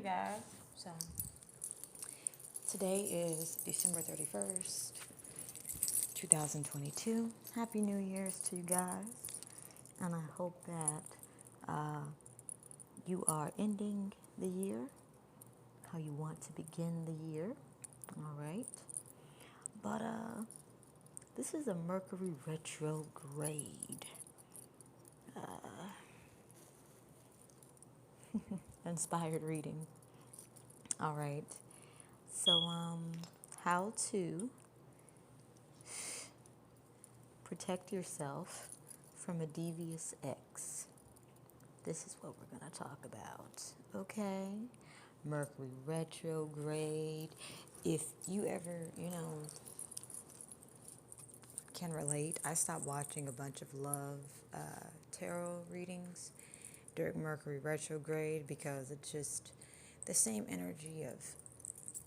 you guys. So today is December 31st, 2022. Happy New Year's to you guys. And I hope that you are ending the year how you want to begin the year. All right. But this is a Mercury Retrograde. Inspired reading. All right. So, how to protect yourself from a devious ex. This is what we're going to talk about. Okay? Mercury Retrograde. If you ever, can relate, I stopped watching a bunch of love tarot readings during Mercury Retrograde because it's just the same energy of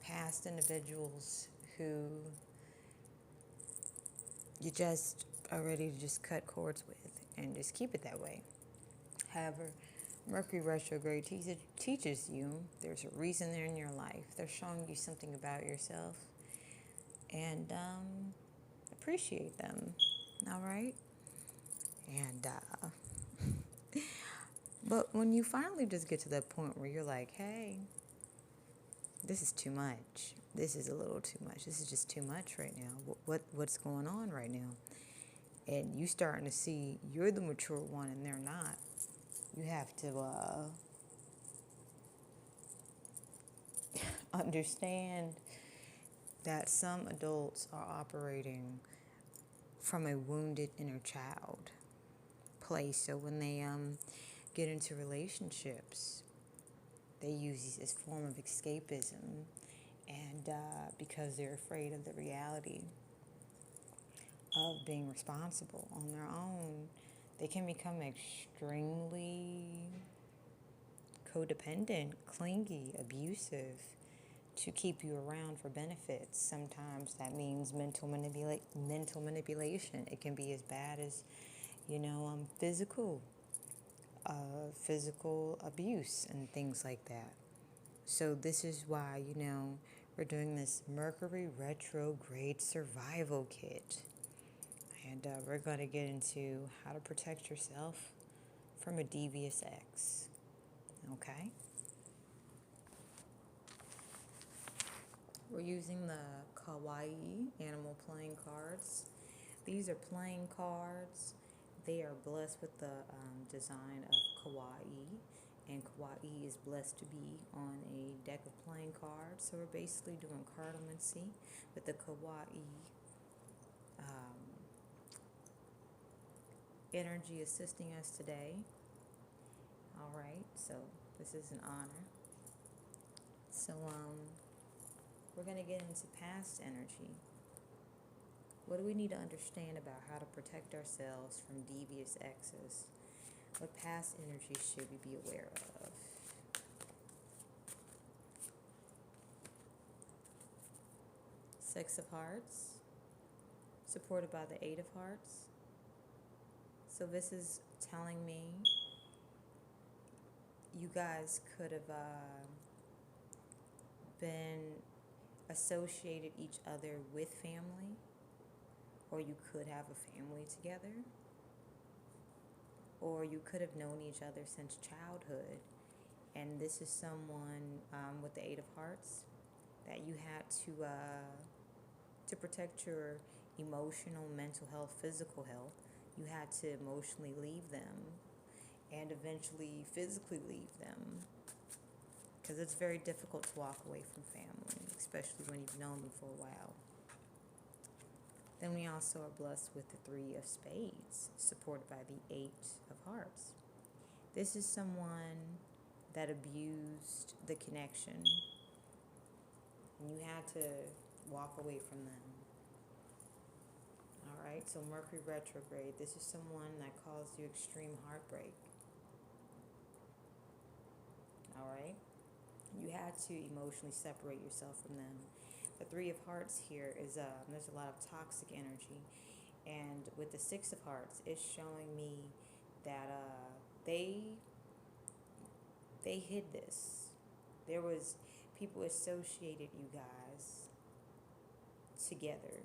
past individuals who you just are ready to just cut cords with and just keep it that way. However, Mercury Retrograde teaches you there's a reason they're in your life. They're showing you something about yourself, and appreciate them. All right? And but when you finally just get to that point where you're like, hey, this is too much. This is a little too much. This is just too much right now. What's going on right now? And you starting to see you're the mature one and they're not. You have to understand that some adults are operating from a wounded inner child place. So when they get into relationships, they use this form of escapism, and because they're afraid of the reality of being responsible on their own, they can become extremely codependent, clingy, abusive to keep you around for benefits. Sometimes that means mental manipulation. It can be as bad as, physical abuse and things like that. So this is why, we're doing this Mercury Retrograde Survival Kit. And we're going to get into how to protect yourself from a devious ex. Okay? We're using the Kawaii Animal Playing Cards. These are playing cards. They are blessed with the design of Kawaii. And Kawaii is blessed to be on a deck of playing cards. So we're basically doing cardiomancy with the Kawaii energy assisting us today. All right, so this is an honor. So we're going to get into past energy. What do we need to understand about how to protect ourselves from devious exes? What past energy should we be aware of? Six of Hearts, supported by the Eight of Hearts. So this is telling me you guys could have been associated each other with family, or you could have a family together, or you could have known each other since childhood. And this is someone with the Eight of Hearts that you had to protect your emotional, mental health, physical health. You had to emotionally leave them and eventually physically leave them, because it's very difficult to walk away from family, especially when you've known them for a while. Then we also are blessed with the Three of Spades, supported by the Eight of Hearts. This is someone that abused the connection, and you had to walk away from them. All right, so Mercury Retrograde, this is someone that caused you extreme heartbreak. All right, you had to emotionally separate yourself from them. The Three of Hearts here is there's a lot of toxic energy, and with the Six of Hearts, it's showing me that they hid this. There was people associated you guys together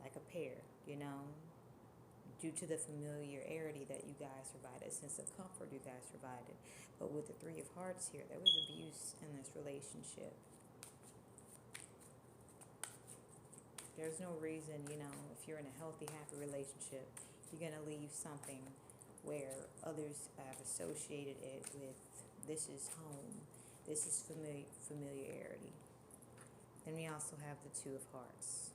like a pair, you know, due to the familiarity that you guys provided, a sense of comfort you guys provided. But with the Three of Hearts here, there was abuse in this relationship. There's no reason, you know, if you're in a healthy, happy relationship, you're going to leave something where others have associated it with this is home, this is familiarity. Then we also have the Two of Hearts.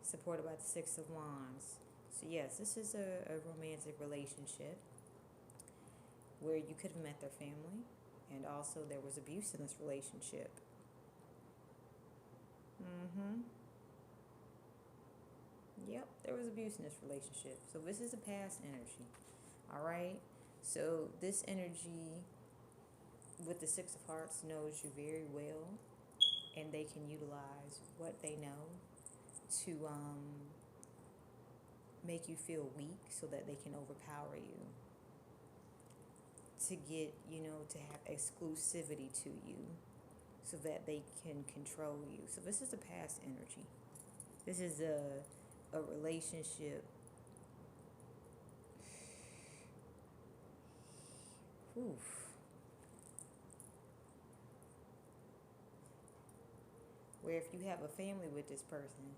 Supported by the Six of Wands. So yes, this is a romantic relationship where you could have met their family, and also there was abuse in this relationship. Yep, there was abuse in this relationship. So this is a past energy. All right. So this energy with the Six of Hearts knows you very well, and they can utilize what they know to make you feel weak so that they can overpower you, to get, you know, to have exclusivity to you so that they can control you. So this is a past energy. This is a relationship. Oof. Where if you have a family with this person,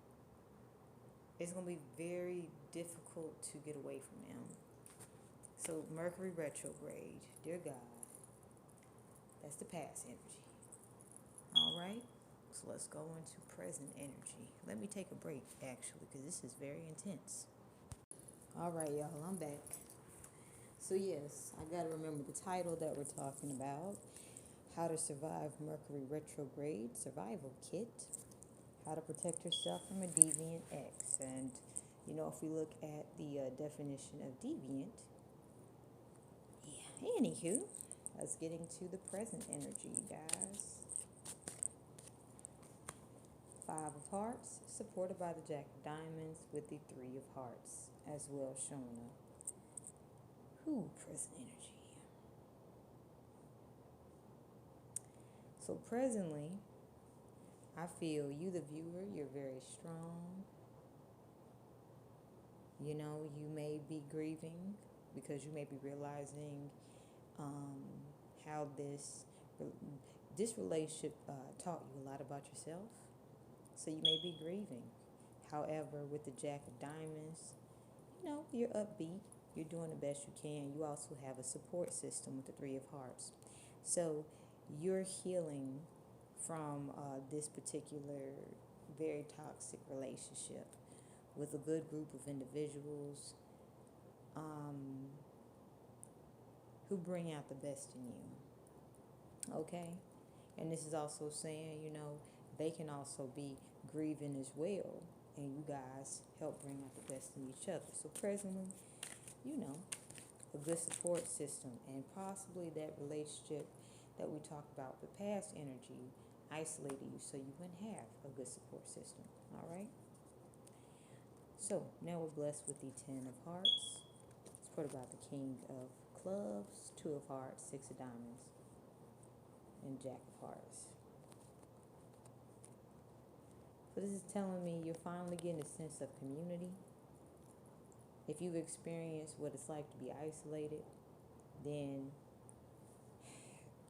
it's going to be very difficult to get away from them. So Mercury Retrograde, dear God, that's the past energy. All right, so let's go into present energy. Let me take a break, actually, because this is very intense. All right, y'all, I'm back. So yes, I got to remember the title that we're talking about. How to Survive Mercury Retrograde Survival Kit. How to protect yourself from a deviant ex. And, you know, if we look at the definition of deviant, yeah, anywho, let's get into the present energy, you guys. Five of Hearts, supported by the Jack of Diamonds with the Three of Hearts as well showing up. Present energy. So presently, I feel you, the viewer, you're very strong. You know, you may be grieving because you may be realizing how this relationship taught you a lot about yourself. So you may be grieving. However, with the Jack of Diamonds, you know, you're upbeat. You're doing the best you can. You also have a support system with the Three of Hearts. So you're healing from this particular very toxic relationship with a good group of individuals who bring out the best in you. Okay? And this is also saying, you know, they can also be grieving as well, and you guys help bring out the best in each other. So presently, you know, a good support system, and possibly that relationship that we talked about, the past energy, isolated you so you wouldn't have a good support system. All right? So now we're blessed with the Ten of Hearts, supported by the King of Clubs, Two of Hearts, Six of Diamonds, and Jack of Hearts. So this is telling me you're finally getting a sense of community. If you've experienced what it's like to be isolated, then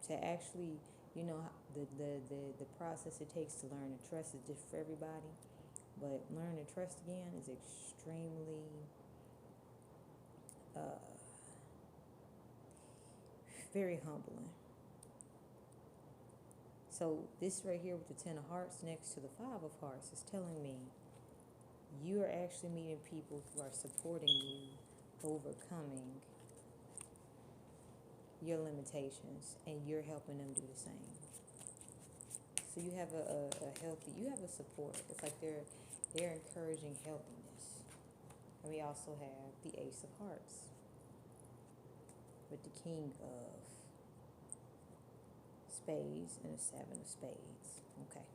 to actually, you know, the process it takes to learn to trust is different for everybody. But learn to trust again is extremely very humbling. So this right here with the Ten of Hearts next to the Five of Hearts is telling me you are actually meeting people who are supporting you, overcoming your limitations, and you're helping them do the same. So you have a healthy, you have a support. It's like they're encouraging healthiness. And we also have the Ace of Hearts with the King of Spades and the Seven of Spades. Okay.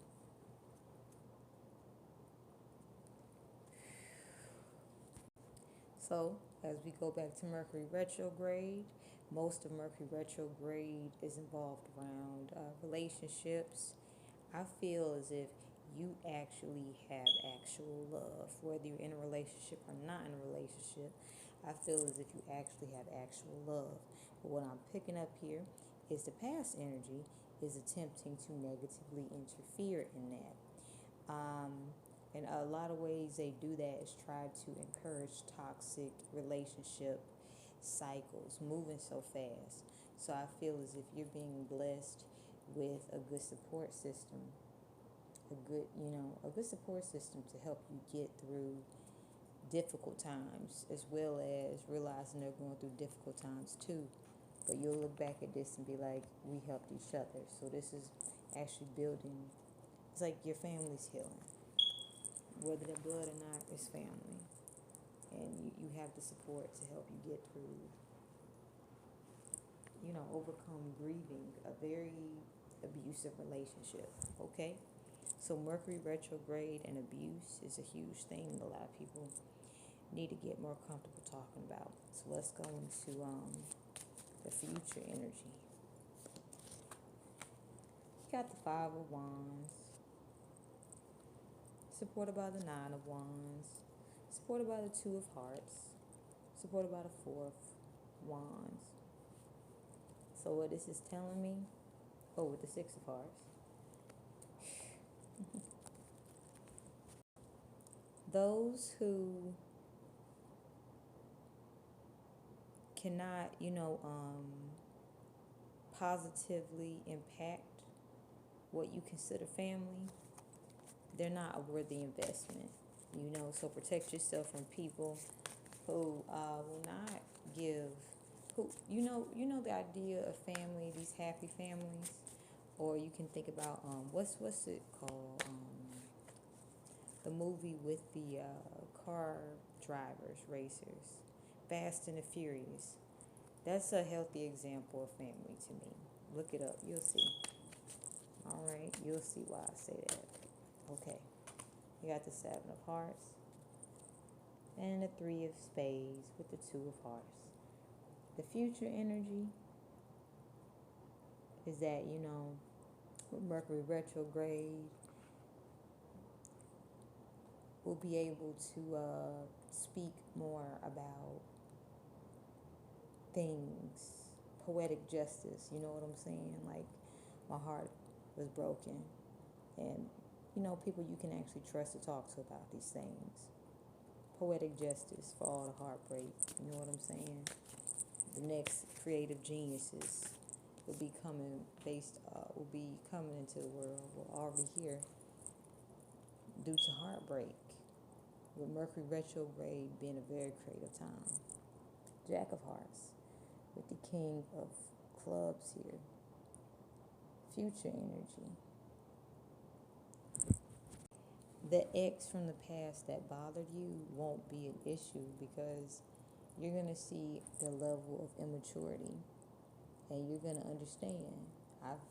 So as we go back to Mercury retrograde, Most of Mercury retrograde is involved around relationships. I feel as if you actually have actual love, whether you're in a relationship or not in a relationship. I feel as if you actually have actual love. But what I'm picking up here is the past energy is attempting to negatively interfere in that. In a lot of ways, they do that is try to encourage toxic relationship cycles, moving so fast. So I feel as if you're being blessed with a good support system, a good support system to help you get through difficult times, as well as realizing they're going through difficult times too. But you'll look back at this and be like, we helped each other. So this is actually building. It's like your family's healing. Whether they're blood or not, it's family. And you have the support to help you get through, overcome grieving a very abusive relationship. Okay? So Mercury retrograde and abuse is a huge thing a lot of people need to get more comfortable talking about. So let's go into the future energy. You got the Five of Wands, supported by the Nine of Wands, supported by the Two of Hearts, supported by the Four of Wands. So what this is telling me, with the Six of Hearts, those who cannot, positively impact what you consider family, they're not a worthy investment. So protect yourself from people who will not give, who, the idea of family, these happy families, or you can think about, what's it called, the movie with the car drivers, racers, Fast and the Furious. That's a healthy example of family to me. Look it up. You'll see. All right. You'll see why I say that. Okay. You got the Seven of Hearts and the Three of Spades with the Two of Hearts. The future energy is that, with Mercury retrograde, we'll be able to speak more about things, poetic justice, you know what I'm saying? Like, my heart was broken. And, people you can actually trust to talk to about these things. Poetic justice for all the heartbreak, you know what I'm saying? The next creative geniuses will be coming into the world. We're already here due to heartbreak. With Mercury retrograde being a very creative time. Jack of Hearts with the King of Clubs here. Future energy. The ex from the past that bothered you won't be an issue because you're going to see the level of immaturity and you're going to understand. I've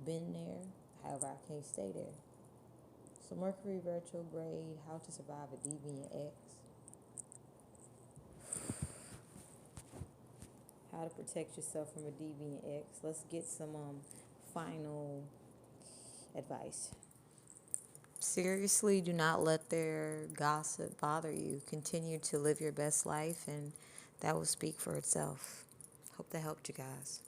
been there, however, I can't stay there. So Mercury retrograde, how to survive a deviant ex. How to protect yourself from a deviant ex. Let's get some final advice. Seriously, do not let their gossip bother you. Continue to live your best life, and that will speak for itself. Hope that helped you guys.